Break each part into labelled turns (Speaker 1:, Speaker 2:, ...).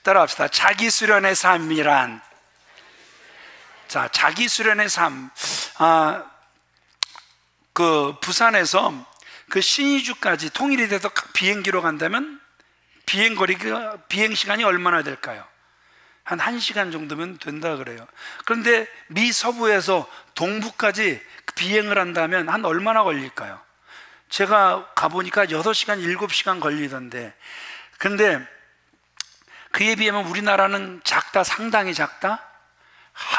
Speaker 1: 따라합시다. 자기 수련의 삶이란. 자, 자기 수련의 삶. 그 부산에서 그 신의주까지 통일이 돼서 비행기로 간다면 비행 시간이 얼마나 될까요? 한 1시간 정도면 된다 그래요. 그런데 미 서부에서 동부까지 비행을 한다면 한 얼마나 걸릴까요? 제가 가보니까 6시간, 7시간 걸리던데, 근데 그에 비하면 우리나라는 작다, 상당히 작다?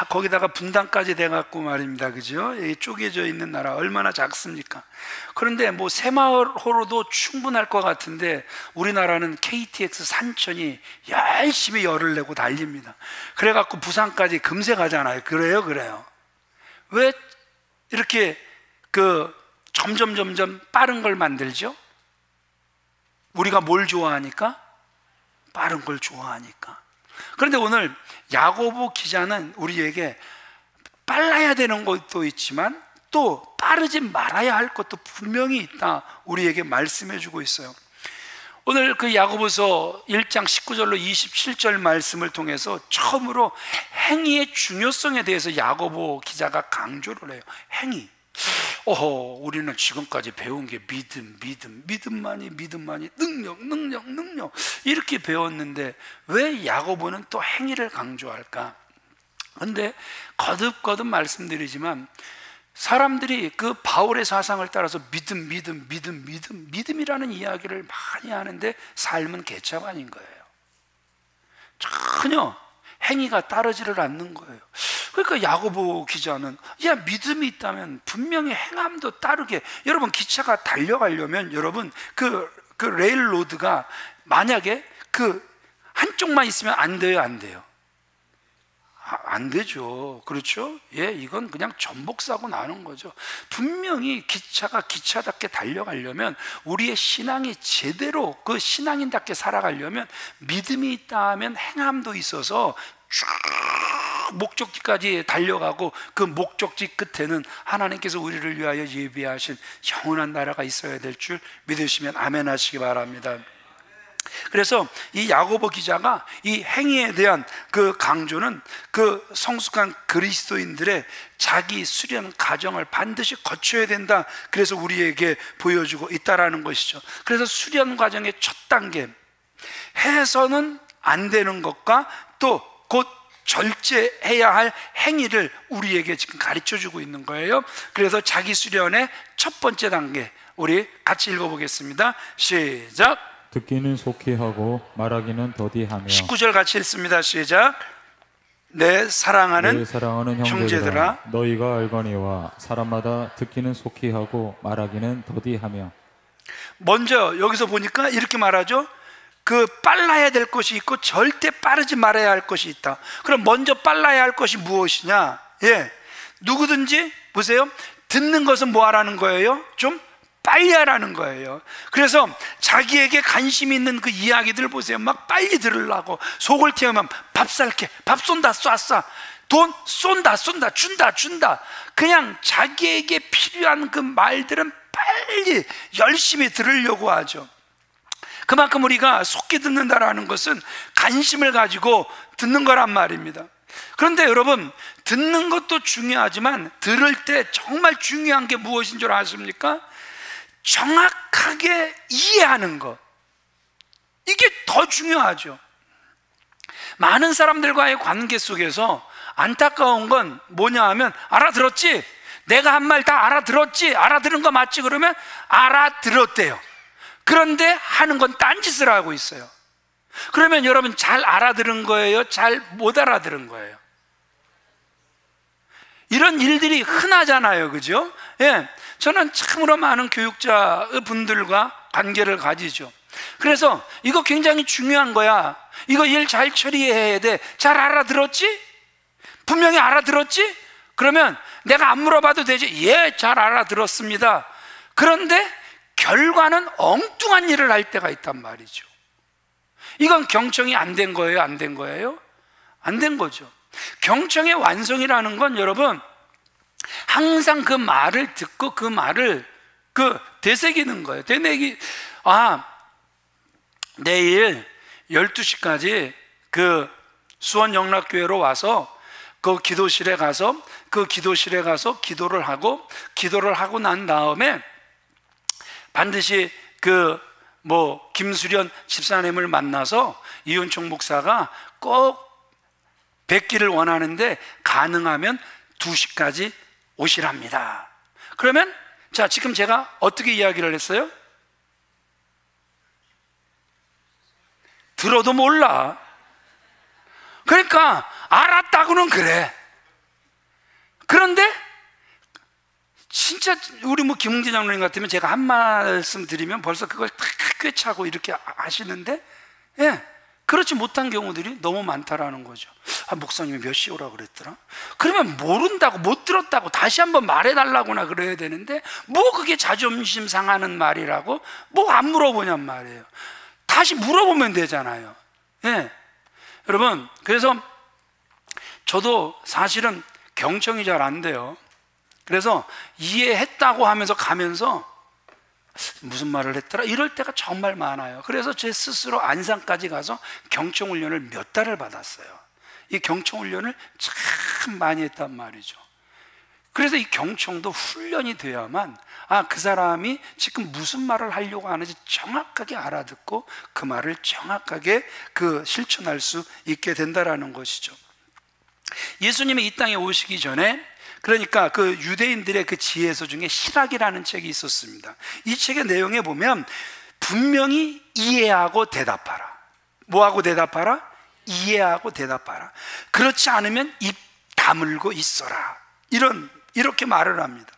Speaker 1: 거기다가 분단까지 돼갖고 말입니다. 그죠? 여기 쪼개져 있는 나라 얼마나 작습니까? 그런데 뭐 새마을호로도 충분할 것 같은데 우리나라는 KTX 산천이 열심히 열을 내고 달립니다. 그래갖고 부산까지 금세 가잖아요. 그래요. 왜 이렇게 점점 빠른 걸 만들죠? 우리가 뭘 좋아하니까? 빠른 걸 좋아하니까. 그런데 오늘 야고보 기자는 우리에게 빨라야 되는 것도 있지만 또 빠르지 말아야 할 것도 분명히 있다, 우리에게 말씀해 주고 있어요. 오늘 그 야고보서 1장 19절로 27절 말씀을 통해서 처음으로 행위의 중요성에 대해서 야고보 기자가 강조를 해요. 행위. 우리는 지금까지 배운 게 믿음만이, 능력 이렇게 배웠는데 왜 야고보는 또 행위를 강조할까? 근데 거듭 말씀드리지만 사람들이 그 바울의 사상을 따라서 믿음이라는 이야기를 많이 하는데 삶은 개차반인 거예요. 전혀 행위가 따르지를 않는 거예요. 그러니까 야고보 기자는 믿음이 있다면 분명히 행함도 따르게. 여러분, 기차가 달려가려면 여러분 그 레일로드가 만약에 그 한쪽만 있으면 안 돼요, 안 돼요? 안 되죠. 그렇죠? 이건 그냥 전복사고 나는 거죠. 분명히 기차가 기차답게 달려가려면, 우리의 신앙이 제대로 그 신앙인답게 살아가려면 믿음이 있다면 행함도 있어서 쭉 목적지까지 달려가고, 그 목적지 끝에는 하나님께서 우리를 위하여 예비하신 영원한 나라가 있어야 될 줄 믿으시면 아멘 하시기 바랍니다. 그래서 이 야고보 기자가 이 행위에 대한 그 강조는 그 성숙한 그리스도인들의 자기 수련 과정을 반드시 거쳐야 된다, 그래서 우리에게 보여주고 있다라는 것이죠. 그래서 수련 과정의 첫 단계, 해서는 안 되는 것과 또 곧 절제해야 할 행위를 우리에게 지금 가르쳐주고 있는 거예요. 그래서 자기 수련의 첫 번째 단계, 우리 같이 읽어보겠습니다. 시작.
Speaker 2: 듣기는 속히 하고 말하기는 더디하며.
Speaker 1: 19절 같이 읽습니다. 시작. 내 사랑하는 형제들아,
Speaker 2: 너희가 알거니와 사람마다 듣기는 속히 하고 말하기는 더디하며.
Speaker 1: 먼저 여기서 보니까 이렇게 말하죠. 그 빨라야 될 것이 있고 절대 빠르지 말아야 할 것이 있다. 그럼 먼저 빨라야 할 것이 무엇이냐? 누구든지 보세요. 듣는 것은 뭐 하라는 거예요? 좀 빨리 하라는 거예요. 그래서 자기에게 관심 있는 그 이야기들 보세요. 막 빨리 들으려고 속을 태우면 밥 살게, 밥 쏜다, 쏴, 돈 쏜다, 준다. 그냥 자기에게 필요한 그 말들은 빨리 열심히 들으려고 하죠. 그만큼 우리가 속히 듣는다라는 것은 관심을 가지고 듣는 거란 말입니다. 그런데 여러분, 듣는 것도 중요하지만 들을 때 정말 중요한 게 무엇인 줄 아십니까? 정확하게 이해하는 것, 이게 더 중요하죠. 많은 사람들과의 관계 속에서 안타까운 건 뭐냐 하면, 알아들었지? 내가 한 말 다 알아들었지? 알아들은 거 맞지? 그러면 알아들었대요. 그런데 하는 건 딴짓을 하고 있어요. 그러면 여러분, 잘 알아들은 거예요? 잘 못 알아들은 거예요? 이런 일들이 흔하잖아요. 그죠? 저는 참으로 많은 교육자 분들과 관계를 가지죠. 그래서 이거 굉장히 중요한 거야. 이거 일 잘 처리해야 돼. 잘 알아들었지? 분명히 알아들었지? 그러면 내가 안 물어봐도 되지? 잘 알아들었습니다. 그런데 결과는 엉뚱한 일을 할 때가 있단 말이죠. 이건 경청이 안 된 거예요? 안 된 거예요? 안 된 거죠. 경청의 완성이라는 건 여러분, 항상 그 말을 듣고 그 말을 되새기는 거예요. 내일 12시까지 그 수원 영락교회로 와서 그 기도실에 가서 기도를 하고 난 다음에 반드시 김수련 집사님을 만나서 이윤총 목사가 꼭 뵙기를 원하는데 가능하면 2시까지 오시랍니다. 그러면 자, 지금 제가 어떻게 이야기를 했어요? 들어도 몰라. 그러니까 알았다고는 그래. 그런데 진짜 우리 김웅재 장로님 같으면 제가 한 말씀 드리면 벌써 그걸 탁 꿰차고 이렇게 하시는데, 예, 그렇지 못한 경우들이 너무 많다라는 거죠. 목사님이 몇 시에 오라고 그랬더라? 그러면 모른다고, 못 들었다고 다시 한번 말해달라고나 그래야 되는데, 그게 자존심 상하는 말이라고 안 물어보냔 말이에요. 다시 물어보면 되잖아요. 예. 여러분, 그래서 저도 사실은 경청이 잘 안 돼요. 그래서 이해했다고 하면서 가면서 무슨 말을 했더라? 이럴 때가 정말 많아요. 그래서 제 스스로 안산까지 가서 경청훈련을 몇 달을 받았어요. 이 경청훈련을 참 많이 했단 말이죠. 그래서 이 경청도 훈련이 돼야만 그 사람이 지금 무슨 말을 하려고 하는지 정확하게 알아듣고 그 말을 정확하게 실천할 수 있게 된다라는 것이죠. 예수님이 이 땅에 오시기 전에, 그러니까 유대인들의 지혜서 중에 실학이라는 책이 있었습니다. 이 책의 내용에 보면 분명히 이해하고 대답하라. 뭐하고 대답하라? 이해하고 대답하라. 그렇지 않으면 입 다물고 있어라. 이렇게 말을 합니다.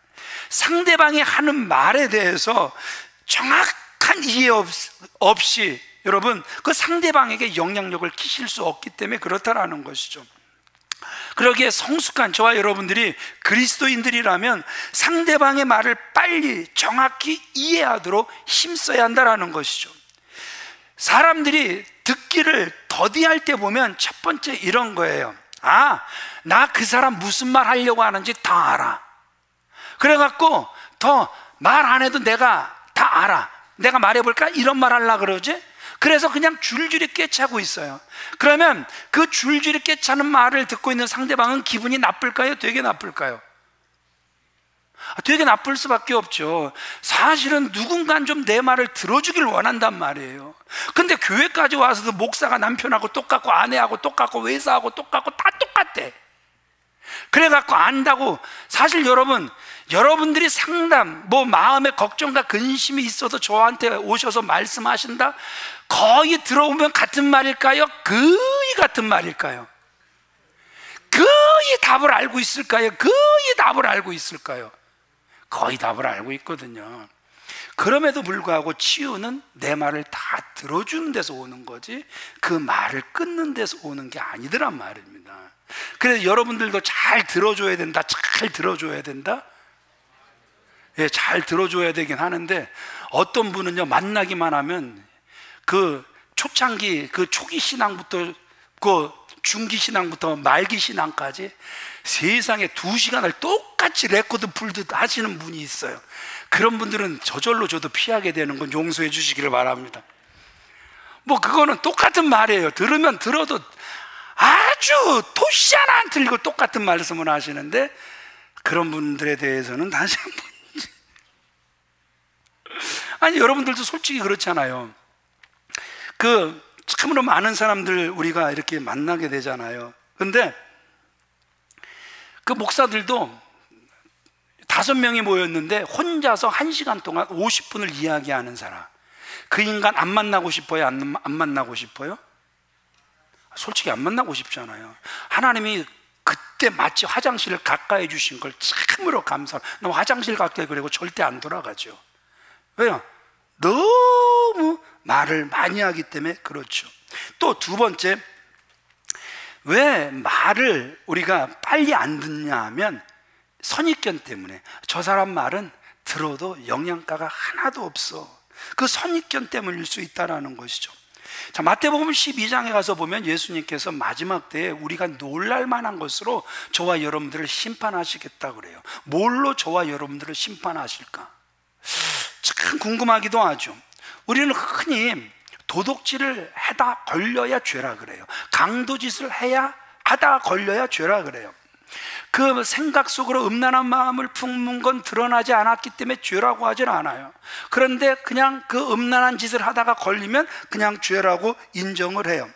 Speaker 1: 상대방이 하는 말에 대해서 정확한 이해 없이 여러분 그 상대방에게 영향력을 끼칠 수 없기 때문에 그렇다라는 것이죠. 그러기에 성숙한 저와 여러분들이 그리스도인들이라면 상대방의 말을 빨리 정확히 이해하도록 힘써야 한다는 것이죠. 사람들이 듣기를 더디할 때 보면 첫 번째 이런 거예요. 나 그 사람 무슨 말 하려고 하는지 다 알아. 그래갖고 더 말 안 해도 내가 다 알아. 내가 말해볼까? 이런 말 하려고 그러지? 그래서 그냥 줄줄이 꿰차고 있어요. 그러면 그 줄줄이 꿰차는 말을 듣고 있는 상대방은 기분이 나쁠까요? 되게 나쁠까요? 되게 나쁠 수밖에 없죠. 사실은 누군가는 좀 내 말을 들어주길 원한단 말이에요. 근데 교회까지 와서도 목사가 남편하고 똑같고 아내하고 똑같고 회사하고 똑같고 다 똑같대. 그래갖고 안다고. 사실 여러분들이 상담, 마음에 걱정과 근심이 있어서 저한테 오셔서 말씀하신다? 거의 들어오면 같은 말일까요? 거의 같은 말일까요? 거의 답을 알고 있을까요? 거의 답을 알고 있을까요? 거의 답을 알고 있거든요. 그럼에도 불구하고 치유는 내 말을 다 들어주는 데서 오는 거지 그 말을 끊는 데서 오는 게 아니더란 말입니다. 그래서 여러분들도 잘 들어줘야 된다. 잘 들어줘야 된다. 예, 잘 들어줘야 되긴 하는데 어떤 분은요 만나기만 하면 초창기 초기 신앙부터 중기 신앙부터 말기 신앙까지 세상에 2시간을 똑같이 레코드 풀듯 하시는 분이 있어요. 그런 분들은 저절로 저도 피하게 되는 건 용서해 주시기를 바랍니다. 그거는 똑같은 말이에요. 들으면 들어도 아주 토시 하나 안 틀리고 똑같은 말씀을 하시는데 그런 분들에 대해서는 다시 한번 아니 여러분들도 솔직히 그렇잖아요. 참으로 많은 사람들 우리가 이렇게 만나게 되잖아요. 근데 목사들도 5명이 모였는데 혼자서 1시간 동안 50분을 이야기하는 사람, 그 인간 안 만나고 싶어요? 안 만나고 싶어요? 솔직히 안 만나고 싶잖아요. 하나님이 그때 마치 화장실을 가까이 주신 걸 참으로 감사해요. 나 화장실 가까이 그리고 절대 안 돌아가죠. 왜요? 너무 말을 많이 하기 때문에 그렇죠. 또 두 번째, 왜 말을 우리가 빨리 안 듣냐 하면 선입견 때문에. 저 사람 말은 들어도 영양가가 하나도 없어. 그 선입견 때문일 수 있다는 것이죠. 자, 마태복음 12장에 가서 보면 예수님께서 마지막 때에 우리가 놀랄 만한 것으로 저와 여러분들을 심판하시겠다고 그래요. 뭘로 저와 여러분들을 심판하실까? 참 궁금하기도 하죠. 우리는 흔히 도둑질을 하다 걸려야 죄라 그래요. 강도짓을 해야 하다 걸려야 죄라 그래요. 그 생각 속으로 음란한 마음을 품는 건 드러나지 않았기 때문에 죄라고 하진 않아요. 그런데 그냥 그 음란한 짓을 하다가 걸리면 그냥 죄라고 인정을 해요.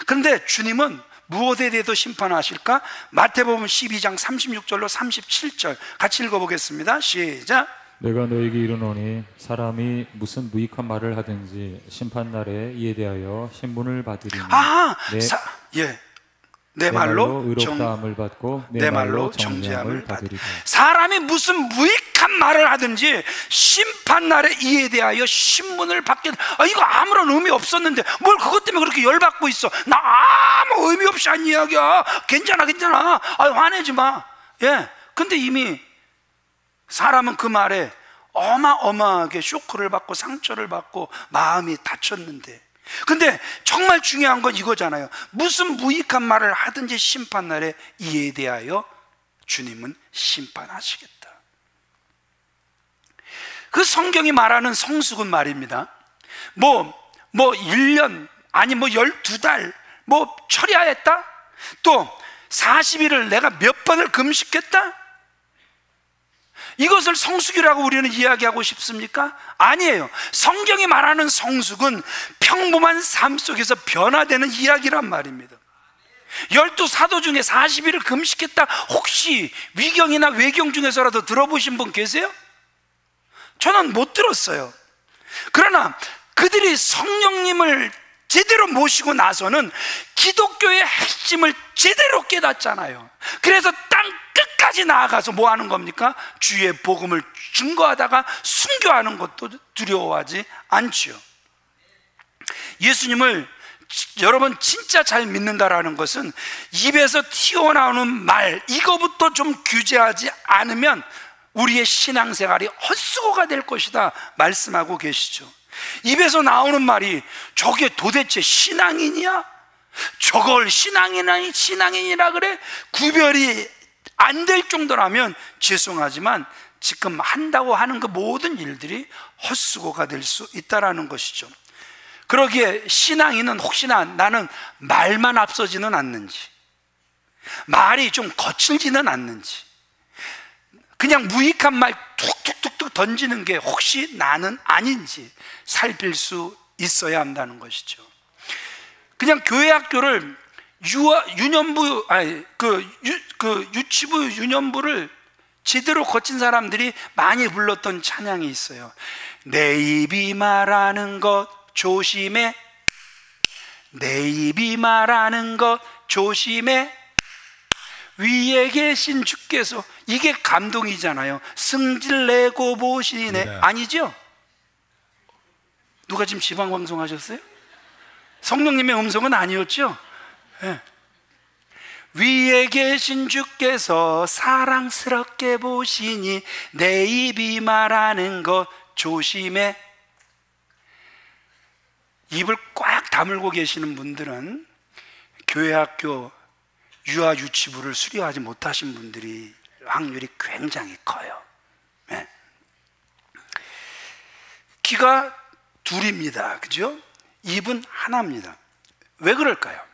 Speaker 1: 그런데 주님은 무엇에 대해서 심판하실까? 마태복음 12장 36절로 37절 같이 읽어보겠습니다. 시작.
Speaker 2: 내가 너에게 이르노니 사람이 무슨 무익한 말을 하든지 심판날에 이에 대하여 신문을 받으리니 내 말로
Speaker 1: 의롭다함을
Speaker 2: 받고
Speaker 1: 내 말로 정죄함을 받으리라. 사람이 무슨 무익한 말을 하든지 심판날에 이에 대하여 신문을 받게. 이거 아무런 의미 없었는데 뭘 그것 때문에 그렇게 열받고 있어. 나 아무 의미 없이 한 이야기야. 괜찮아. 화내지 마. 근데 이미 사람은 그 말에 어마어마하게 쇼크를 받고 상처를 받고 마음이 다쳤는데, 근데 정말 중요한 건 이거잖아요. 무슨 무익한 말을 하든지 심판날에 이에 대하여 주님은 심판하시겠다. 그 성경이 말하는 성숙은 말입니다. 1년 아니 12달 처리하였다? 또 40일을 내가 몇 번을 금식했다? 이것을 성숙이라고 우리는 이야기하고 싶습니까? 아니에요. 성경이 말하는 성숙은 평범한 삶 속에서 변화되는 이야기란 말입니다. 12사도 중에 40일을 금식했다, 혹시 위경이나 외경 중에서라도 들어보신 분 계세요? 저는 못 들었어요. 그러나 그들이 성령님을 제대로 모시고 나서는 기독교의 핵심을 제대로 깨닫잖아요. 그래서 땅 끝까지 나아가서 뭐 하는 겁니까? 주의 복음을 증거하다가 순교하는 것도 두려워하지 않지요. 예수님을 여러분 진짜 잘 믿는다라는 것은 입에서 튀어나오는 말, 이거부터 좀 규제하지 않으면 우리의 신앙생활이 헛수고가 될 것이다 말씀하고 계시죠. 입에서 나오는 말이 저게 도대체 신앙이냐? 저걸 신앙인이라 그래? 구별이 안 될 정도라면 죄송하지만 지금 한다고 하는 그 모든 일들이 헛수고가 될 수 있다는 것이죠. 그러기에 신앙인은 혹시나 나는 말만 앞서지는 않는지, 말이 좀 거칠지는 않는지, 그냥 무익한 말 툭툭툭툭 던지는 게 혹시 나는 아닌지 살필 수 있어야 한다는 것이죠. 그냥 교회 학교를 유치부 유년부를 제대로 거친 사람들이 많이 불렀던 찬양이 있어요. 내 입이 말하는 것 조심해, 내 입이 말하는 것 조심해, 위에 계신 주께서. 이게 감동이잖아요. 승질내고 보시네. 네. 아니죠? 누가 지금 지방방송 하셨어요? 성령님의 음성은 아니었죠? 네. 위에 계신 주께서 사랑스럽게 보시니 내 입이 말하는 것 조심해. 입을 꽉 다물고 계시는 분들은 교회 학교 유아 유치부를 수료하지 못하신 분들이 확률이 굉장히 커요. 네. 귀가 둘입니다. 그죠? 입은 하나입니다. 왜 그럴까요?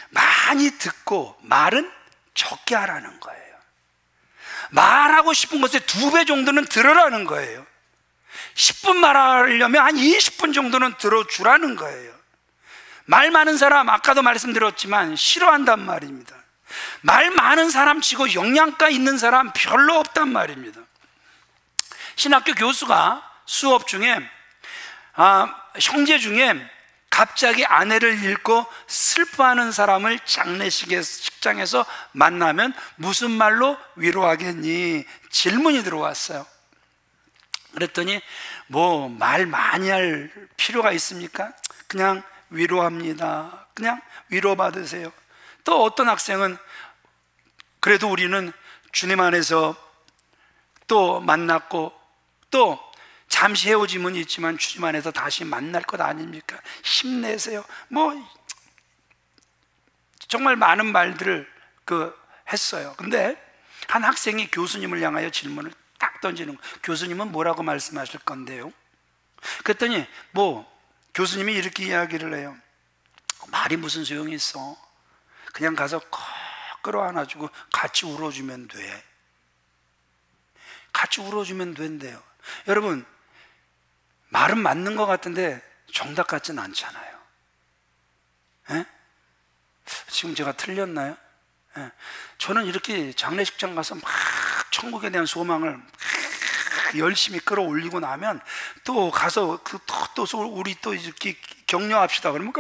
Speaker 1: 많이 듣고 말은 적게 하라는 거예요. 말하고 싶은 것의 2배 정도는 들으라는 거예요. 10분 말하려면 한 20분 정도는 들어주라는 거예요. 말 많은 사람, 아까도 말씀드렸지만 싫어한단 말입니다. 말 많은 사람 치고 영양가 있는 사람 별로 없단 말입니다. 신학교 교수가 수업 중에 형제 중에 갑자기 아내를 잃고 슬퍼하는 사람을 장례식장에서 만나면 무슨 말로 위로하겠니? 질문이 들어왔어요. 그랬더니 말 많이 할 필요가 있습니까? 그냥 위로합니다. 그냥 위로받으세요. 또 어떤 학생은 그래도 우리는 주님 안에서 또 만났고 또 잠시 헤어짐은 있지만 주님 안에서 다시 만날 것 아닙니까? 힘내세요. 정말 많은 말들을 했어요. 근데 한 학생이 교수님을 향하여 질문을 딱 던지는 거예요. 교수님은 뭐라고 말씀하실 건데요? 그랬더니 교수님이 이렇게 이야기를 해요. 말이 무슨 소용이 있어? 그냥 가서 콕 끌어안아주고 같이 울어주면 돼. 같이 울어주면 된대요. 여러분, 말은 맞는 것 같은데 정답 같진 않잖아요. 에? 지금 제가 틀렸나요? 에. 저는 이렇게 장례식장 가서 막 천국에 대한 소망을 열심히 끌어올리고 나면 또 가서 또 우리 또 이렇게 격려합시다 그러면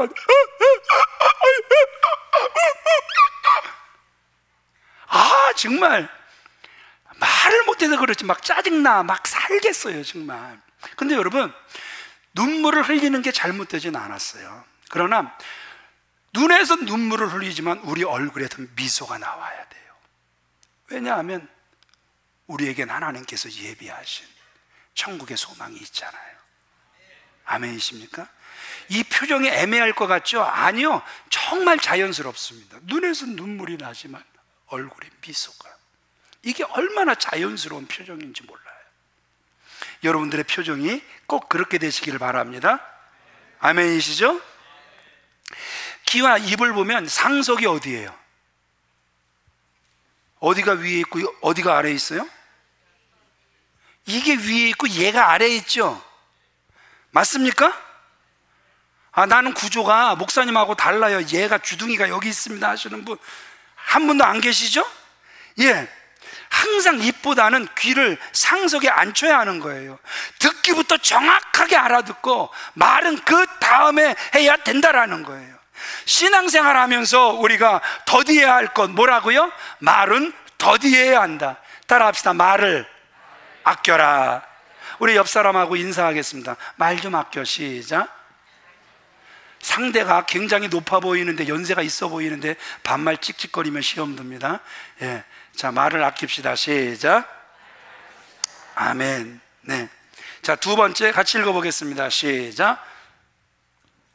Speaker 1: 정말 말을 못해서 그렇지 막 짜증나 막 살겠어요 정말. 근데 여러분, 눈물을 흘리는 게 잘못되진 않았어요. 그러나 눈에서 눈물을 흘리지만 우리 얼굴에서 미소가 나와야 돼요. 왜냐하면 우리에겐 하나님께서 예비하신 천국의 소망이 있잖아요. 아멘이십니까? 이 표정이 애매할 것 같죠? 아니요, 정말 자연스럽습니다. 눈에서 눈물이 나지만 얼굴에 미소가, 이게 얼마나 자연스러운 표정인지 몰라요. 여러분들의 표정이 꼭 그렇게 되시기를 바랍니다. 아멘이시죠? 귀와 입을 보면 상석이 어디예요? 어디가 위에 있고 어디가 아래에 있어요? 이게 위에 있고 얘가 아래에 있죠? 맞습니까? 나는 구조가 목사님하고 달라요, 얘가 주둥이가 여기 있습니다 하시는 분 한 분도 안 계시죠? 예, 항상 입보다는 귀를 상석에 앉혀야 하는 거예요. 듣기부터 정확하게 알아듣고 말은 그 다음에 해야 된다라는 거예요. 신앙생활 하면서 우리가 더디해야 할 것 뭐라고요? 말은 더디해야 한다. 따라합시다. 말을 아껴라. 우리 옆 사람하고 인사하겠습니다. 말 좀 아껴. 시작. 상대가 굉장히 높아 보이는데, 연세가 있어 보이는데 반말 찍찍거리면 시험 듭니다. 예. 자, 말을 아낍시다. 시작. 아멘. 네. 자, 두 번째 같이 읽어보겠습니다. 시작.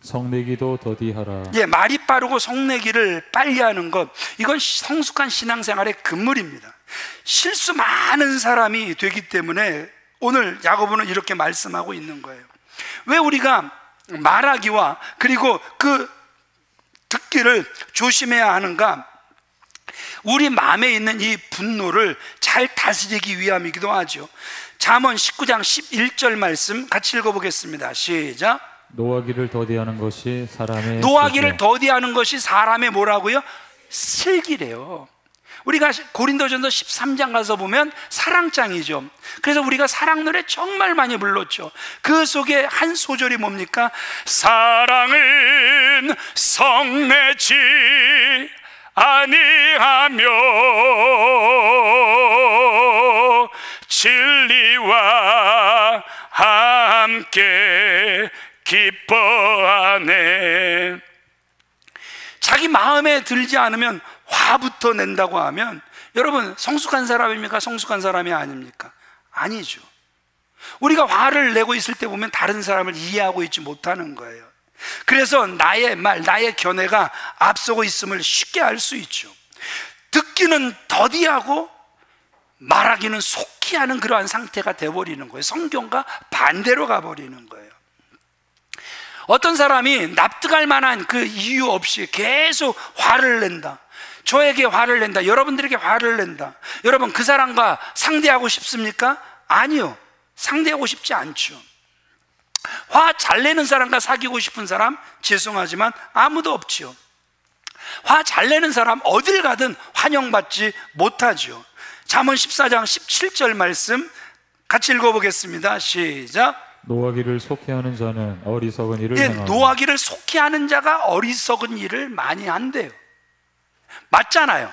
Speaker 2: 성내기도 더디하라.
Speaker 1: 예, 말이 빠르고 성내기를 빨리 하는 것, 이건 성숙한 신앙생활의 금물입니다. 실수 많은 사람이 되기 때문에 오늘 야고보는 이렇게 말씀하고 있는 거예요. 왜 우리가 말하기와 그리고 그 듣기를 조심해야 하는가? 우리 마음에 있는 이 분노를 잘 다스리기 위함이기도 하죠. 잠언 19장 11절 말씀 같이 읽어보겠습니다. 시작.
Speaker 2: 노하기를 더디하는 것이 사람의
Speaker 1: 노하기를 더디하는 것이 사람의 뭐라고요? 슬기래요. 우리가 고린도전서 13장 가서 보면 사랑장이죠. 그래서 우리가 사랑 노래 정말 많이 불렀죠. 그 속에 한 소절이 뭡니까? 사랑은 성내지 아니하며 진리와 함께 기뻐하네. 자기 마음에 들지 않으면 화부터 낸다고 하면, 여러분 성숙한 사람입니까? 성숙한 사람이 아닙니까? 아니죠. 우리가 화를 내고 있을 때 보면 다른 사람을 이해하고 있지 못하는 거예요. 그래서 나의 말, 나의 견해가 앞서고 있음을 쉽게 알 수 있죠. 듣기는 더디하고 말하기는 속히 하는 그러한 상태가 되어버리는 거예요. 성경과 반대로 가버리는 거예요. 어떤 사람이 납득할 만한 그 이유 없이 계속 화를 낸다. 저에게 화를 낸다. 여러분들에게 화를 낸다. 여러분, 그 사람과 상대하고 싶습니까? 아니요. 상대하고 싶지 않죠. 화 잘 내는 사람과 사귀고 싶은 사람, 죄송하지만 아무도 없지요. 화 잘 내는 사람 어딜 가든 환영받지 못하죠. 잠언 14장 17절 말씀 같이 읽어보겠습니다. 시작.
Speaker 2: 노하기를 속히 하는 자는 어리석은 일을 행하고.
Speaker 1: 노하기를 속히 하는 자가 어리석은 일을 많이 한대요. 맞잖아요.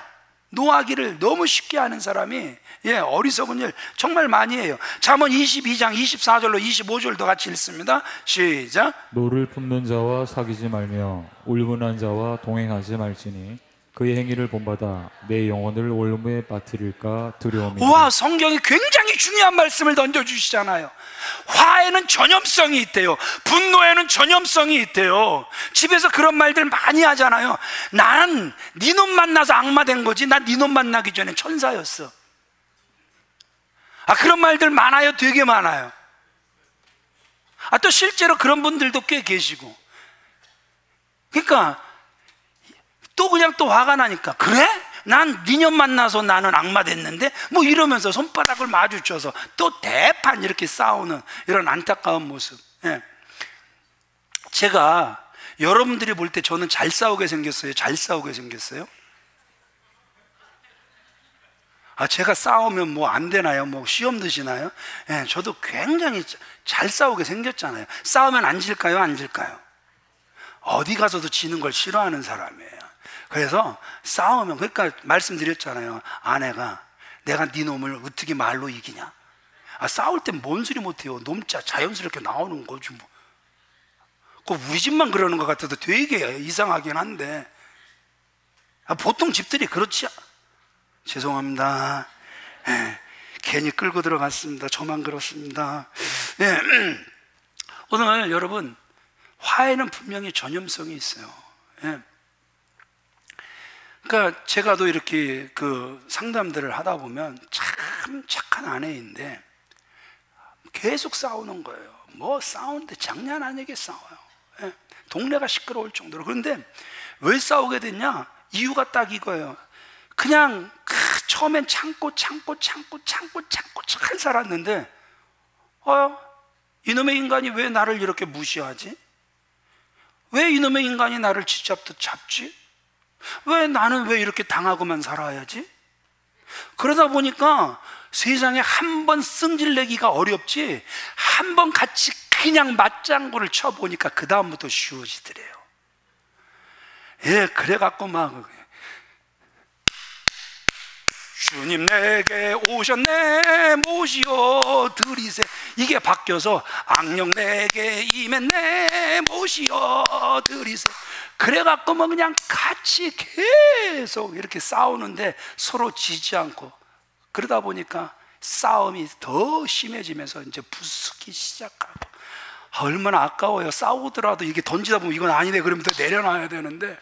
Speaker 1: 노하기를 너무 쉽게 하는 사람이 어리석은 일 정말 많이 해요. 잠언 22장 24절로 25절도 같이 읽습니다. 시작.
Speaker 2: 노를 품는 자와 사귀지 말며 울분한 자와 동행하지 말지니 그의 행위를 본받아 내 영혼을 올무에 빠뜨릴까 두려움이다.
Speaker 1: 와, 성경이 굉장히 중요한 말씀을 던져주시잖아요. 화에는 전염성이 있대요. 분노에는 전염성이 있대요. 집에서 그런 말들 많이 하잖아요. 난 네 놈 만나서 악마 된 거지, 난 네 놈 만나기 전에 천사였어. 그런 말들 많아요. 되게 많아요. 또 실제로 그런 분들도 꽤 계시고. 그러니까 또 그냥 또 화가 나니까, 그래? 난 니년 만나서 나는 악마 됐는데? 뭐 이러면서 손바닥을 마주쳐서 또 대판 이렇게 싸우는 이런 안타까운 모습. 예. 제가 여러분들이 볼 때 저는 잘 싸우게 생겼어요? 잘 싸우게 생겼어요? 제가 싸우면 뭐 안 되나요? 뭐 시험 드시나요? 예, 저도 굉장히 잘 싸우게 생겼잖아요. 싸우면 안 질까요? 안 질까요? 어디 가서도 지는 걸 싫어하는 사람이에요. 그래서 싸우면, 그러니까 말씀드렸잖아요. 아내가 내가 네 놈을 어떻게 말로 이기냐? 싸울 땐 뭔 소리 못해요. 놈자 자연스럽게 나오는 거지 뭐. 우리 집만 그러는 것 같아도 되게 이상하긴 한데, 보통 집들이 그렇지. 죄송합니다. 예, 괜히 끌고 들어갔습니다. 저만 그렇습니다. 예, 오늘 여러분, 화해는 분명히 전염성이 있어요. 예. 그러니까 제가 또 이렇게 그 상담들을 하다 보면 참 착한 아내인데 계속 싸우는 거예요. 뭐 싸우는데 장난 아니게 싸워요. 예. 동네가 시끄러울 정도로. 그런데 왜 싸우게 됐냐? 이유가 딱 이거예요. 그냥 처음엔 참고 잘 살았는데, 이놈의 인간이 왜 나를 이렇게 무시하지? 왜 이놈의 인간이 나를 쥐잡듯 잡지? 나는 왜 이렇게 당하고만 살아야지? 그러다 보니까 세상에 한 번 승질내기가 어렵지, 한 번 같이 그냥 맞장구를 쳐보니까 그 다음부터 쉬워지더래요. 예, 그래갖고 막 주님 내게 오셨네 모시어 드리세, 이게 바뀌어서 악령 내게 임했네 모시어 드리세. 그래갖고 뭐 그냥 같이 계속 이렇게 싸우는데 서로 지지 않고, 그러다 보니까 싸움이 더 심해지면서 이제 부수기 시작하고. 얼마나 아까워요. 싸우더라도 이게 던지다 보면 이건 아니네 그러면서 내려놔야 되는데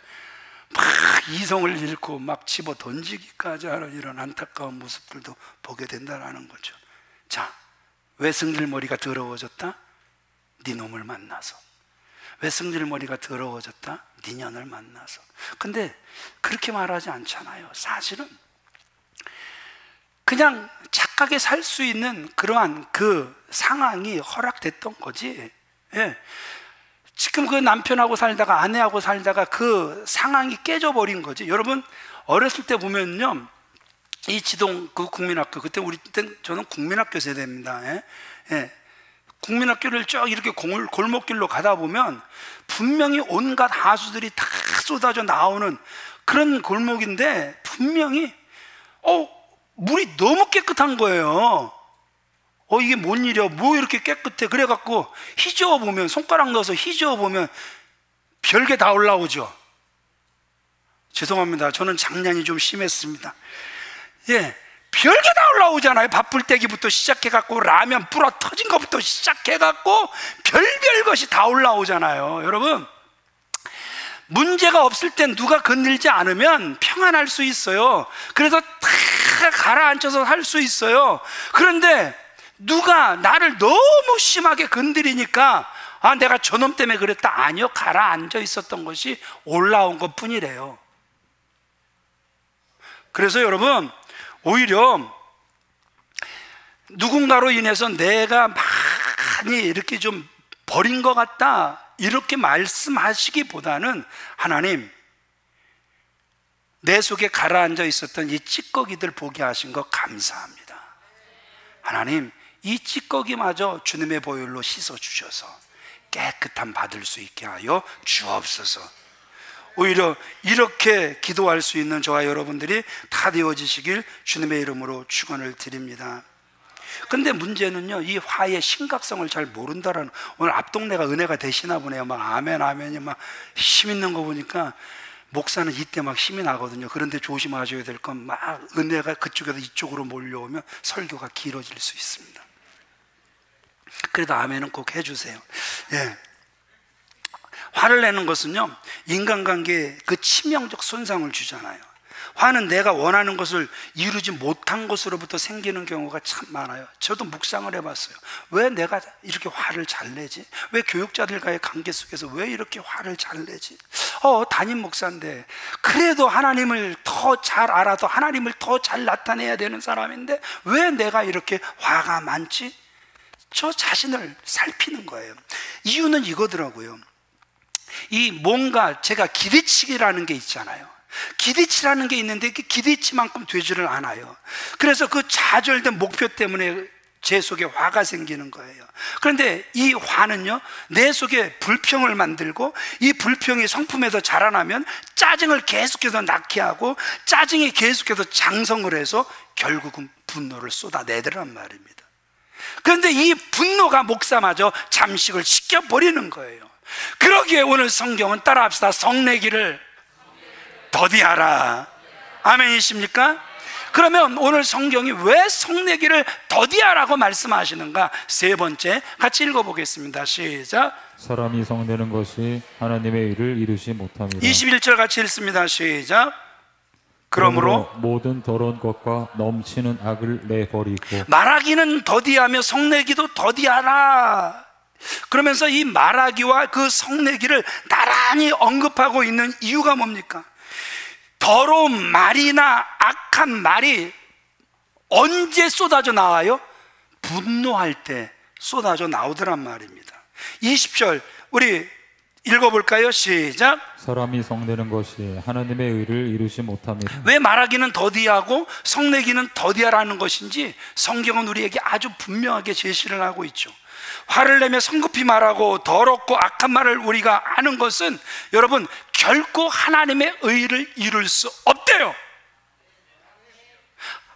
Speaker 1: 막 이성을 잃고 막 집어 던지기까지 하는 이런 안타까운 모습들도 보게 된다는 거죠. 자, 왜 승질머리가 더러워졌다? 네 놈을 만나서. 왜 승질머리가 더러워졌다? 네 년을 만나서. 근데 그렇게 말하지 않잖아요. 사실은 그냥 착하게 살 수 있는 그러한 그 상황이 허락됐던 거지. 예. 지금 그 남편하고 살다가 아내하고 살다가 그 상황이 깨져버린 거지. 여러분 어렸을 때 보면요, 이 지동 그 국민학교, 그때 우리 때 저는 국민학교 세대입니다. 예? 예. 국민학교를 쭉 이렇게 골목길로 가다 보면 분명히 온갖 하수들이 다 쏟아져 나오는 그런 골목인데, 분명히 물이 너무 깨끗한 거예요. 이게 뭔 일이야? 뭐 이렇게 깨끗해? 그래갖고 휘저어 보면, 손가락 넣어서 휘저어 보면 별게 다 올라오죠. 죄송합니다. 저는 장난이 좀 심했습니다. 예, 별게 다 올라오잖아요. 밥풀떼기부터 시작해갖고 라면 불어 터진 것부터 시작해갖고 별별 것이 다 올라오잖아요. 여러분, 문제가 없을 땐 누가 건들지 않으면 평안할 수 있어요. 그래서 다 가라앉혀서 할 수 있어요. 그런데 누가 나를 너무 심하게 건드리니까 내가 저놈 때문에 그랬다. 아니요, 가라앉아 있었던 것이 올라온 것 뿐이래요. 그래서 여러분, 오히려 누군가로 인해서 내가 많이 이렇게 좀 버린 것 같다 이렇게 말씀하시기보다는, 하나님, 내 속에 가라앉아 있었던 이 찌꺼기들 보게 하신 거 감사합니다. 하나님, 이 찌꺼기마저 주님의 보혈로 씻어주셔서 깨끗함 받을 수 있게 하여 주옵소서. 오히려 이렇게 기도할 수 있는 저와 여러분들이 다 되어지시길 주님의 이름으로 축원을 드립니다. 근데 문제는요, 이 화의 심각성을 잘 모른다라는, 오늘 앞동네가 은혜가 되시나 보네요. 막 아멘 아멘이 막 힘 있는 거 보니까 목사는 이때 막 힘이 나거든요. 그런데 조심하셔야 될 건, 막 은혜가 그쪽에서 이쪽으로 몰려오면 설교가 길어질 수 있습니다. 그래도 아멘은 꼭 해주세요. 예. 화를 내는 것은요, 인간관계에 그 치명적 손상을 주잖아요. 화는 내가 원하는 것을 이루지 못한 것으로부터 생기는 경우가 참 많아요. 저도 묵상을 해봤어요. 왜 내가 이렇게 화를 잘 내지? 왜 교육자들과의 관계 속에서 왜 이렇게 화를 잘 내지? 담임 목사인데 그래도 하나님을 더 잘 알아도 하나님을 더 잘 나타내야 되는 사람인데 왜 내가 이렇게 화가 많지? 저 자신을 살피는 거예요. 이유는 이거더라고요. 이 뭔가 제가 기대치기라는 게 있잖아요. 기대치라는 게 있는데 그 기대치만큼 되지를 않아요. 그래서 그 좌절된 목표 때문에 제 속에 화가 생기는 거예요. 그런데 이 화는요, 내 속에 불평을 만들고 이 불평이 성품에서 자라나면 짜증을 계속해서 낳게 하고 짜증이 계속해서 장성을 해서 결국은 분노를 쏟아내더란 말입니다. 그런데 이 분노가 목사마저 잠식을 시켜버리는 거예요. 그러기에 오늘 성경은 따라합시다. 성내기를 더디하라. 아멘이십니까? 그러면 오늘 성경이 왜 성내기를 더디하라고 말씀하시는가? 세 번째 같이 읽어보겠습니다. 시작.
Speaker 2: 사람이 성내는 것이 하나님의 일을 이루지 못함이라.
Speaker 1: 21절 같이 읽습니다. 시작. 그러므로
Speaker 2: 모든 더러운 것과 넘치는 악을 내버리고.
Speaker 1: 말하기는 더디하며 성내기도 더디하라. 그러면서 이 말하기와 그 성내기를 나란히 언급하고 있는 이유가 뭡니까? 더러운 말이나 악한 말이 언제 쏟아져 나와요? 분노할 때 쏟아져 나오더란 말입니다. 20절 우리 읽어볼까요? 시작.
Speaker 2: 사람이 성내는 것이 하나님의 의를 이루지 못함이라.
Speaker 1: 왜 말하기는 더디하고 성내기는 더디하라는 것인지 성경은 우리에게 아주 분명하게 제시를 하고 있죠. 화를 내며 성급히 말하고 더럽고 악한 말을 우리가 하는 것은 여러분 결코 하나님의 의를 이룰 수 없대요.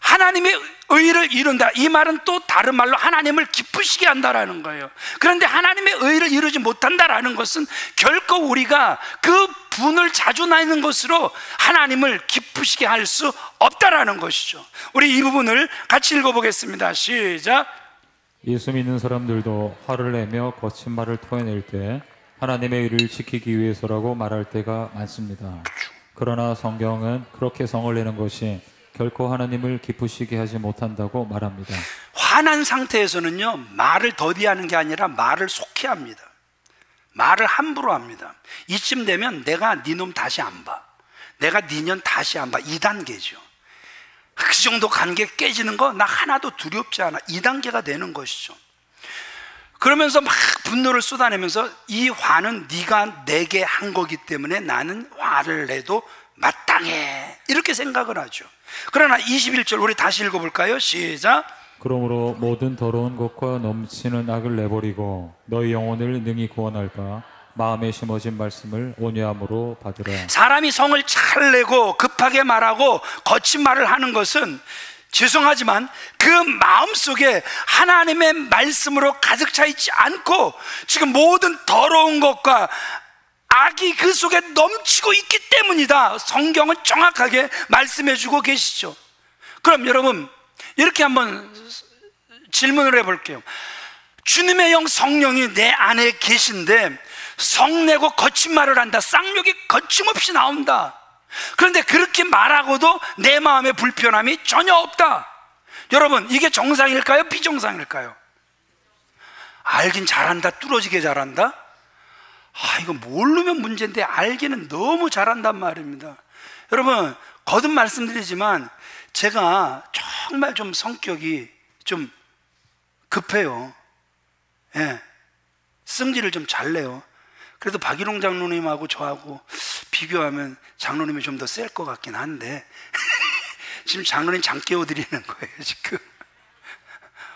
Speaker 1: 하나님의 의를 이룬다, 이 말은 또 다른 말로 하나님을 기쁘시게 한다라는 거예요. 그런데 하나님의 의를 이루지 못한다라는 것은 결코 우리가 그 분을 자주 나는 것으로 하나님을 기쁘시게 할 수 없다라는 것이죠. 우리 이 부분을 같이 읽어보겠습니다. 시작.
Speaker 2: 예수 믿는 사람들도 화를 내며 거친 말을 토해낼 때 하나님의 의를 지키기 위해서라고 말할 때가 많습니다. 그러나 성경은 그렇게 성을 내는 것이 결코 하나님을 기쁘시게 하지 못한다고 말합니다.
Speaker 1: 화난 상태에서는요, 말을 더디하는 게 아니라 말을 속히 합니다. 말을 함부로 합니다. 이쯤 되면 내가 네 놈 다시 안 봐, 내가 네 년 다시 안 봐, 2단계죠. 그 정도 관계 깨지는 거 나 하나도 두렵지 않아, 2단계가 되는 것이죠. 그러면서 막 분노를 쏟아내면서 이 화는 네가 내게 한 거기 때문에 나는 화를 내도 마땅해, 이렇게 생각을 하죠. 그러나 21절 우리 다시 읽어볼까요? 시작.
Speaker 2: 그러므로 모든 더러운 것과 넘치는 악을 내버리고 너희 영혼을 능히 구원할까 마음에 심어진 말씀을 온유함으로 받으라.
Speaker 1: 사람이 성을 잘 내고 급하게 말하고 거친 말을 하는 것은 죄송하지만 그 마음속에 하나님의 말씀으로 가득 차 있지 않고 지금 모든 더러운 것과 악이 그 속에 넘치고 있기 때문이다. 성경은 정확하게 말씀해 주고 계시죠. 그럼 여러분 이렇게 한번 질문을 해볼게요. 주님의 영 성령이 내 안에 계신데 성내고 거친 말을 한다, 쌍욕이 거침없이 나온다. 그런데 그렇게 말하고도 내 마음에 불편함이 전혀 없다. 여러분 이게 정상일까요? 비정상일까요? 알긴 잘한다, 뚫어지게 잘한다? 이거 모르면 문제인데 알기는 너무 잘한단 말입니다. 여러분 거듭 말씀드리지만 제가 정말 좀 성격이 좀 급해요. 예, 승질을 좀 잘 내요. 그래도 박일홍 장로님하고 저하고 비교하면 장로님이 좀 더 셀 것 같긴 한데 지금 장로님 잠 깨워드리는 거예요. 지금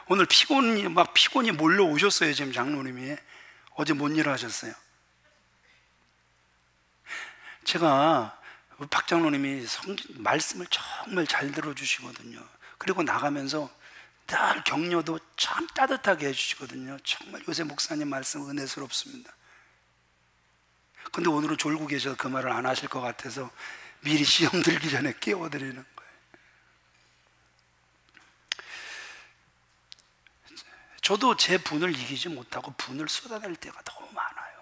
Speaker 1: 오늘 피곤이 몰려오셨어요. 지금 장로님이 어제 뭔 일을 하셨어요? 제가 박 장로님이 말씀을 정말 잘 들어주시거든요. 그리고 나가면서 늘 격려도 참 따뜻하게 해주시거든요. 정말 요새 목사님 말씀 은혜스럽습니다. 근데 오늘은 졸고 계셔서 그 말을 안 하실 것 같아서 미리 시험 들기 전에 깨워드리는 거예요. 저도 제 분을 이기지 못하고 분을 쏟아낼 때가 너무 많아요.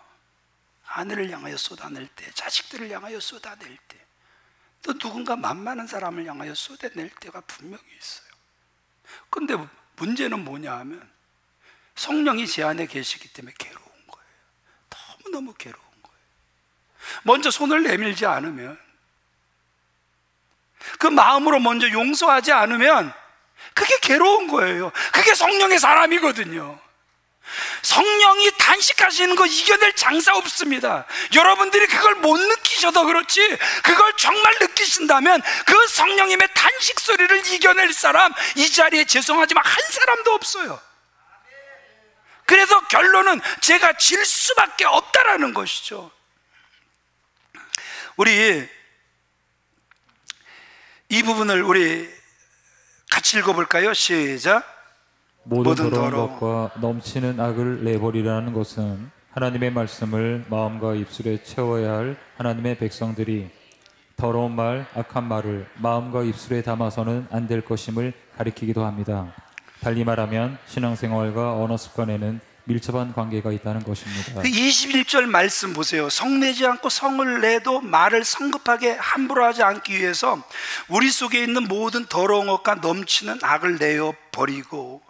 Speaker 1: 아내를 향하여 쏟아낼 때, 자식들을 향하여 쏟아낼 때 또 누군가 만만한 사람을 향하여 쏟아낼 때가 분명히 있어요. 근데 문제는 뭐냐 하면 성령이 제 안에 계시기 때문에 괴로운 거예요. 너무너무 괴로운 거예요. 먼저 손을 내밀지 않으면, 그 마음으로 먼저 용서하지 않으면 그게 괴로운 거예요. 그게 성령의 사람이거든요. 성령이 단식하시는 거 이겨낼 장사 없습니다. 여러분들이 그걸 못 느끼셔도 그렇지, 그걸 정말 느끼신다면 그 성령님의 단식 소리를 이겨낼 사람 이 자리에 죄송하지만 한 사람도 없어요. 그래서 결론은 제가 질 수밖에 없다라는 것이죠. 우리 이 부분을 우리 같이 읽어볼까요? 시작.
Speaker 2: 모든 더러운 것과 넘치는 악을 내버리라는 것은 하나님의 말씀을 마음과 입술에 채워야 할 하나님의 백성들이 더러운 말, 악한 말을 마음과 입술에 담아서는 안 될 것임을 가리키기도 합니다. 달리 말하면 신앙생활과 언어 습관에는 밀접한 관계가 있다는 것입니다.
Speaker 1: 그 21절 말씀 보세요. 성내지 않고 성을 내도 말을 성급하게 함부로 하지 않기 위해서 우리 속에 있는 모든 더러운 것과 넘치는 악을 내어 버리고,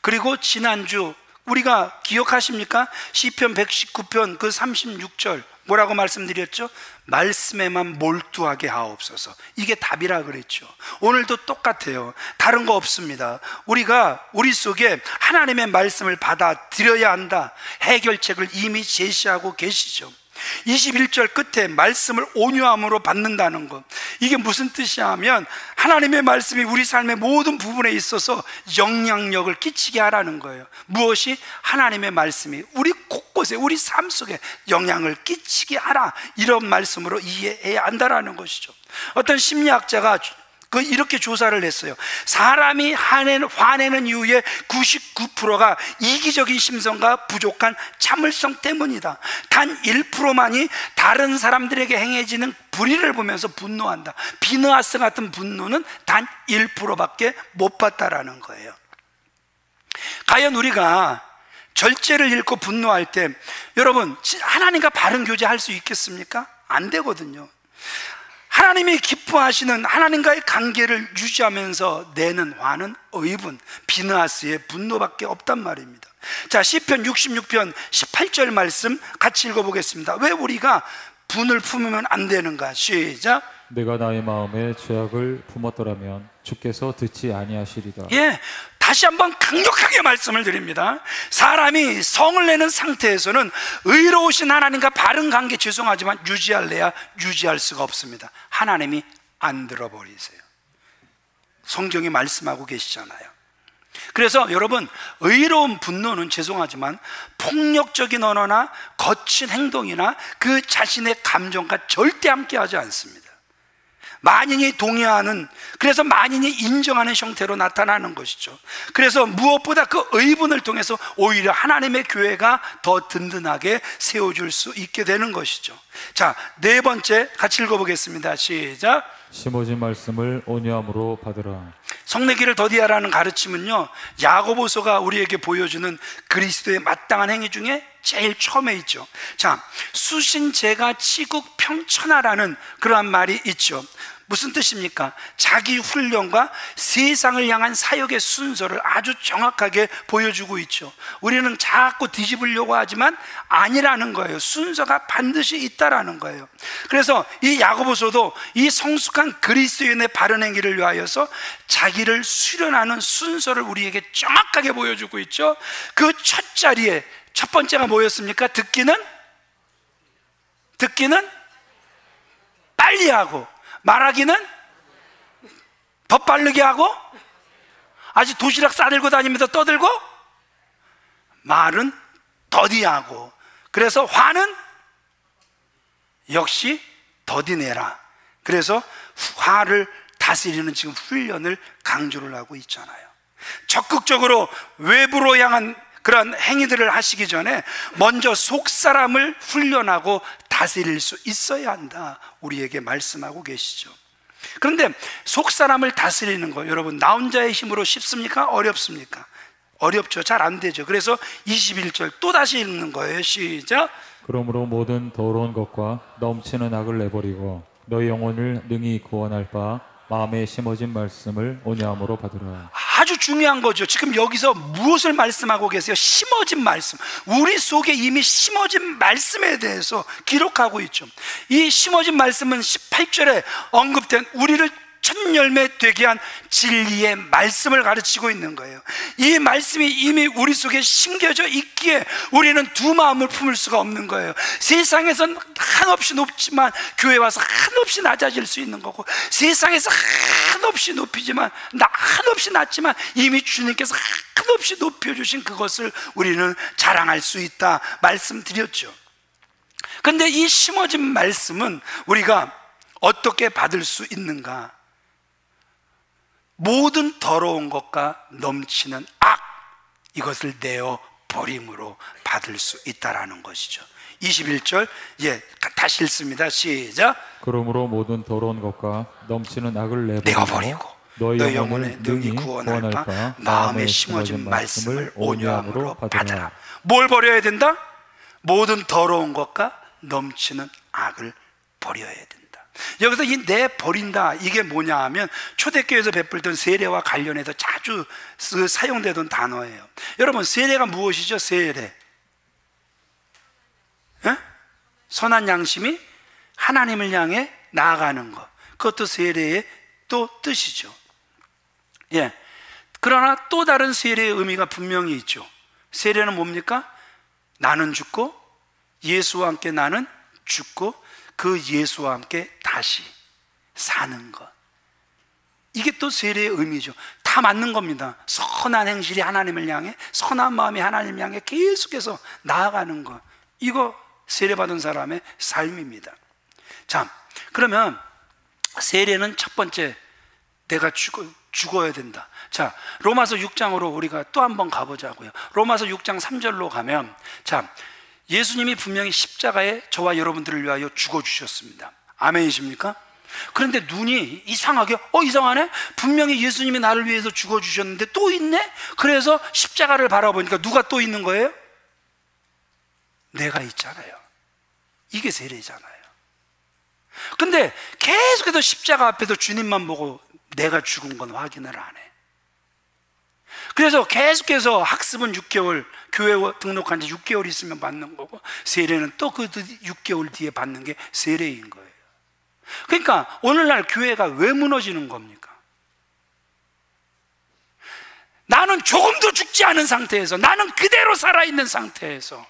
Speaker 1: 그리고 지난주 우리가 기억하십니까? 시편 119편 그 36절 뭐라고 말씀드렸죠? 말씀에만 몰두하게 하옵소서. 이게 답이라 그랬죠. 오늘도 똑같아요. 다른 거 없습니다. 우리가 우리 속에 하나님의 말씀을 받아들여야 한다. 해결책을 이미 제시하고 계시죠. 21절 끝에 말씀을 온유함으로 받는다는 것, 이게 무슨 뜻이냐 하면 하나님의 말씀이 우리 삶의 모든 부분에 있어서 영향력을 끼치게 하라는 거예요. 무엇이? 하나님의 말씀이 우리 곳곳에 우리 삶 속에 영향을 끼치게 하라, 이런 말씀으로 이해해야 한다라는 것이죠. 어떤 심리학자가 이렇게 조사를 했어요. 사람이 화내는 이유의 99%가 이기적인 심성과 부족한 참을성 때문이다. 단 1%만이 다른 사람들에게 행해지는 불의를 보면서 분노한다. 비느하스 같은 분노는 단 1%밖에 못 봤다라는 거예요. 과연 우리가 절제를 잃고 분노할 때 여러분 하나님과 바른 교제할 수 있겠습니까? 안 되거든요. 하나님이 기뻐하시는 하나님과의 관계를 유지하면서 내는 화는 의분, 비느하스의 분노밖에 없단 말입니다. 자, 시편 66편 18절 말씀 같이 읽어보겠습니다. 왜 우리가 분을 품으면 안 되는가? 시작.
Speaker 2: 내가 나의 마음에 죄악을 품었더라면 주께서 듣지 아니하시리다.
Speaker 1: 예, 다시 한번 강력하게 말씀을 드립니다. 사람이 성을 내는 상태에서는 의로우신 하나님과 바른 관계, 죄송하지만 유지할래야 유지할 수가 없습니다. 하나님이 안 들어버리세요. 성경이 말씀하고 계시잖아요. 그래서 여러분, 의로운 분노는 죄송하지만 폭력적인 언어나 거친 행동이나 그 자신의 감정과 절대 함께하지 않습니다. 만인이 동의하는, 그래서 만인이 인정하는 형태로 나타나는 것이죠. 그래서 무엇보다 그 의분을 통해서 오히려 하나님의 교회가 더 든든하게 세워줄 수 있게 되는 것이죠. 자, 네 번째 같이 읽어보겠습니다. 시작.
Speaker 2: 심어진 말씀을 온유함으로 받으라.
Speaker 1: 성내기를 더디하라는 가르침은요, 야고보서가 우리에게 보여주는 그리스도의 마땅한 행위 중에 제일 처음에 있죠. 자, 수신제가 치국 평천하라는 그러한 말이 있죠. 무슨 뜻입니까? 자기 훈련과 세상을 향한 사역의 순서를 아주 정확하게 보여주고 있죠. 우리는 자꾸 뒤집으려고 하지만 아니라는 거예요. 순서가 반드시 있다라는 거예요. 그래서 이 야고보서도 이 성숙한 그리스도인의 바른 행위를 위하여서 자기를 수련하는 순서를 우리에게 정확하게 보여주고 있죠. 그 첫 자리에 첫 번째가 뭐였습니까? 듣기는 빨리 하고, 말하기는 더 빠르게 하고, 아직 도시락 싸들고 다니면서 떠들고, 말은 더디하고, 그래서 화는 역시 더디내라. 그래서 화를 다스리는 지금 훈련을 강조를 하고 있잖아요. 적극적으로 외부로 향한 그런 행위들을 하시기 전에 먼저 속사람을 훈련하고 다스릴 수 있어야 한다, 우리에게 말씀하고 계시죠. 그런데 속사람을 다스리는 거, 여러분 나 혼자의 힘으로 쉽습니까? 어렵습니까? 어렵죠. 잘 안 되죠. 그래서 21절 또 다시 읽는 거예요. 시작.
Speaker 2: 그러므로 모든 더러운 것과 넘치는 악을 내버리고 너희 영혼을 능히 구원할 바 마음에 심어진 말씀을 온유함으로 받으라.
Speaker 1: 아주 중요한 거죠. 지금 여기서 무엇을 말씀하고 계세요? 심어진 말씀. 우리 속에 이미 심어진 말씀에 대해서 기록하고 있죠. 이 심어진 말씀은 18절에 언급된 우리를 첫 열매 되게 한 진리의 말씀을 가르치고 있는 거예요. 이 말씀이 이미 우리 속에 심겨져 있기에 우리는 두 마음을 품을 수가 없는 거예요. 세상에선 한없이 높지만 교회 와서 한없이 낮아질 수 있는 거고, 세상에서 한없이 높이지만 한없이 낮지만 이미 주님께서 한없이 높여주신 그것을 우리는 자랑할 수 있다 말씀드렸죠. 그런데 이 심어진 말씀은 우리가 어떻게 받을 수 있는가? 모든 더러운 것과 넘치는 악, 이것을 내어 버림으로 받을 수 있다라는 것이죠. 21절, 다시 읽습니다. 시작.
Speaker 2: 그러므로 모든 더러운 것과 넘치는 악을
Speaker 1: 내어버리고
Speaker 2: 너희 영혼을 능히 구원할 바
Speaker 1: 마음에 심어진 말씀을 온유함으로 받아라. 뭘 버려야 된다? 모든 더러운 것과 넘치는 악을 버려야 된다. 여기서 이 내 버린다, 이게 뭐냐 하면 초대교회에서 베풀던 세례와 관련해서 자주 사용되던 단어예요. 여러분, 세례가 무엇이죠? 세례, 선한 양심이 하나님을 향해 나아가는 것, 그것도 세례의 또 뜻이죠. 그러나 또 다른 세례의 의미가 분명히 있죠. 세례는 뭡니까? 나는 죽고 예수와 함께 나는 죽고 그 예수와 함께 다시 사는 것, 이게 또 세례의 의미죠. 다 맞는 겁니다. 선한 행실이 하나님을 향해, 선한 마음이 하나님을 향해 계속해서 나아가는 것, 이거 세례받은 사람의 삶입니다. 자, 그러면 세례는 첫 번째, 내가 죽어야 된다. 자, 로마서 6장으로 우리가 또 한번 가보자고요. 로마서 6장 3절로 가면, 자, 예수님이 분명히 십자가에 저와 여러분들을 위하여 죽어주셨습니다. 아멘이십니까? 그런데 눈이 이상하게, 이상하네? 분명히 예수님이 나를 위해서 죽어주셨는데 또 있네? 그래서 십자가를 바라보니까 누가 또 있는 거예요? 내가 있잖아요. 이게 세례잖아요. 근데 계속해서 십자가 앞에서 주님만 보고 내가 죽은 건 확인을 안 해. 그래서 계속해서 학습은 6개월, 교회 등록한 지 6개월 있으면 받는 거고, 세례는 또 그 6개월 뒤에 받는 게 세례인 거예요. 그러니까 오늘날 교회가 왜 무너지는 겁니까? 나는 조금도 죽지 않은 상태에서, 나는 그대로 살아있는 상태에서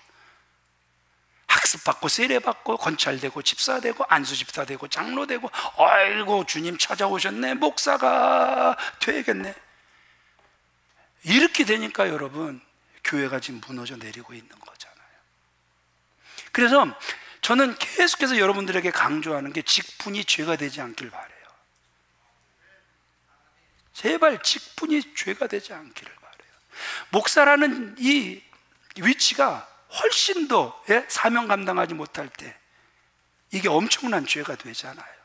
Speaker 1: 학습받고 세례받고 건찰되고 집사되고 안수집사되고 장로되고, 아이고 주님 찾아오셨네, 목사가 되겠네, 이렇게 되니까 여러분, 교회가 지금 무너져 내리고 있는 거잖아요. 그래서 저는 계속해서 여러분들에게 강조하는 게 직분이 죄가 되지 않길 바라요. 제발 직분이 죄가 되지 않기를 바라요. 목사라는 이 위치가 훨씬 더 사명 감당하지 못할 때 이게 엄청난 죄가 되잖아요.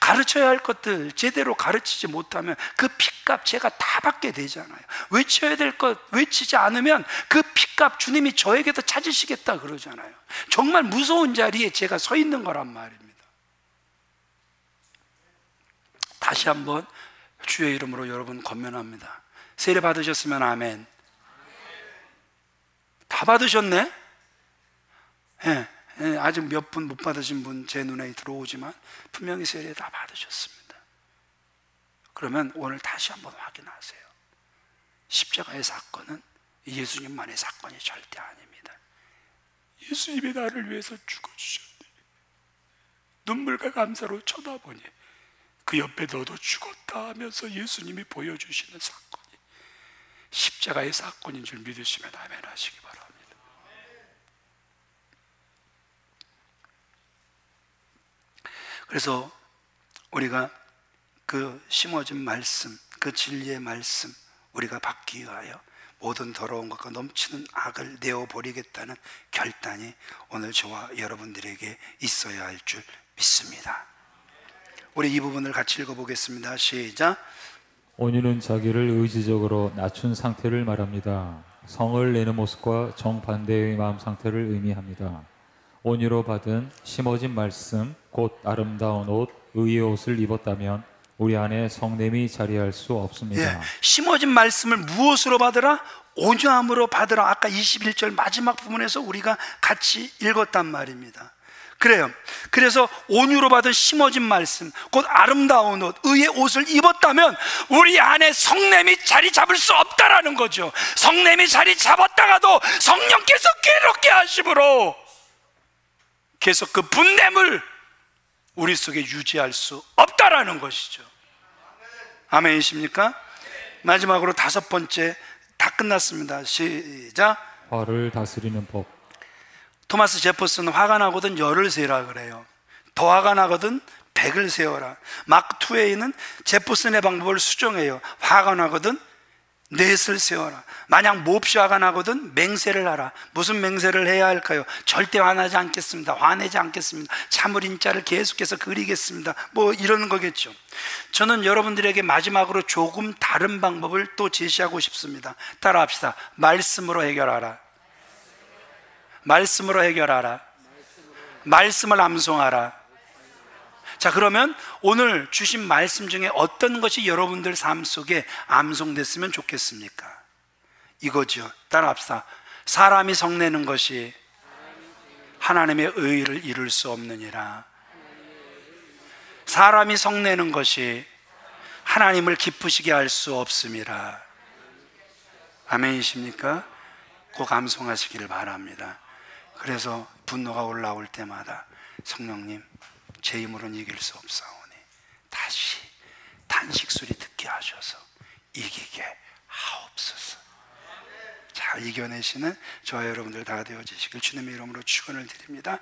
Speaker 1: 가르쳐야 할 것들 제대로 가르치지 못하면 그 핏값 제가 다 받게 되잖아요. 외쳐야 될 것 외치지 않으면 그 핏값 주님이 저에게도 찾으시겠다 그러잖아요. 정말 무서운 자리에 제가 서 있는 거란 말입니다. 다시 한번 주의 이름으로 여러분 권면합니다. 세례 받으셨으면 아멘. 다 받으셨네? 아직 몇 분 못 받으신 분 제 눈에 들어오지만 분명히 세례 다 받으셨습니다. 그러면 오늘 다시 한번 확인하세요. 십자가의 사건은 예수님만의 사건이 절대 아닙니다. 예수님이 나를 위해서 죽어주셨네. 눈물과 감사로 쳐다보니 그 옆에 너도 죽었다 하면서 예수님이 보여주시는 사건이 십자가의 사건인 줄 믿으시면 아멘 하시기 바랍니다. 그래서 우리가 그 심어진 말씀, 그 진리의 말씀 우리가 받기 위하여 모든 더러운 것과 넘치는 악을 내어버리겠다는 결단이 오늘 저와 여러분들에게 있어야 할 줄 믿습니다. 우리 이 부분을 같이 읽어보겠습니다. 시작.
Speaker 2: 온유는 자기를 의지적으로 낮춘 상태를 말합니다. 성을 내는 모습과 정반대의 마음 상태를 의미합니다. 온유로 받은 심어진 말씀 곧 아름다운 옷 의의 옷을 입었다면 우리 안에 성냄이 자리할 수 없습니다.
Speaker 1: 예, 심어진 말씀을 무엇으로 받으라? 온유함으로 받으라. 아까 21절 마지막 부분에서 우리가 같이 읽었단 말입니다. 그래요. 그래서 온유로 받은 심어진 말씀 곧 아름다운 옷 의의 옷을 입었다면 우리 안에 성냄이 자리 잡을 수 없다라는 거죠. 성냄이 자리 잡았다가도 성령께서 괴롭게 하심으로 계속 그 분냄을 우리 속에 유지할 수 없다라는 것이죠. 아멘이십니까? 마지막으로 5번째, 다 끝났습니다. 시작.
Speaker 2: 화를 다스리는 법.
Speaker 1: 토마스 제퍼슨은 화가 나거든 열을 세라 그래요. 더 화가 나거든 100을 세워라. 마크 투웨이는 제퍼슨의 방법을 수정해요. 화가 나거든 넷을 세워라. 만약 몹시 화가 나거든 맹세를 하라. 무슨 맹세를 해야 할까요? 절대 화나지 않겠습니다. 화내지 않겠습니다. 참을 자를 계속해서 그리겠습니다. 뭐 이런 거겠죠. 저는 여러분들에게 마지막으로 조금 다른 방법을 또 제시하고 싶습니다. 따라합시다. 말씀으로 해결하라. 말씀으로 해결하라. 말씀을 암송하라. 자, 그러면 오늘 주신 말씀 중에 어떤 것이 여러분들 삶 속에 암송됐으면 좋겠습니까? 이거죠. 따라합시다. 사람이 성내는 것이 하나님의 의를 이룰 수 없느니라. 사람이 성내는 것이 하나님을 기쁘시게 할 수 없음이라. 아멘이십니까? 꼭 암송하시기를 바랍니다. 그래서 분노가 올라올 때마다 성령님, 제 힘으로는 이길 수 없사오니 다시 탄식 소리 듣게 하셔서 이기게 하옵소서. 자, 이겨내시는 저와 여러분들 다 되어지시길 주님의 이름으로 축원을 드립니다.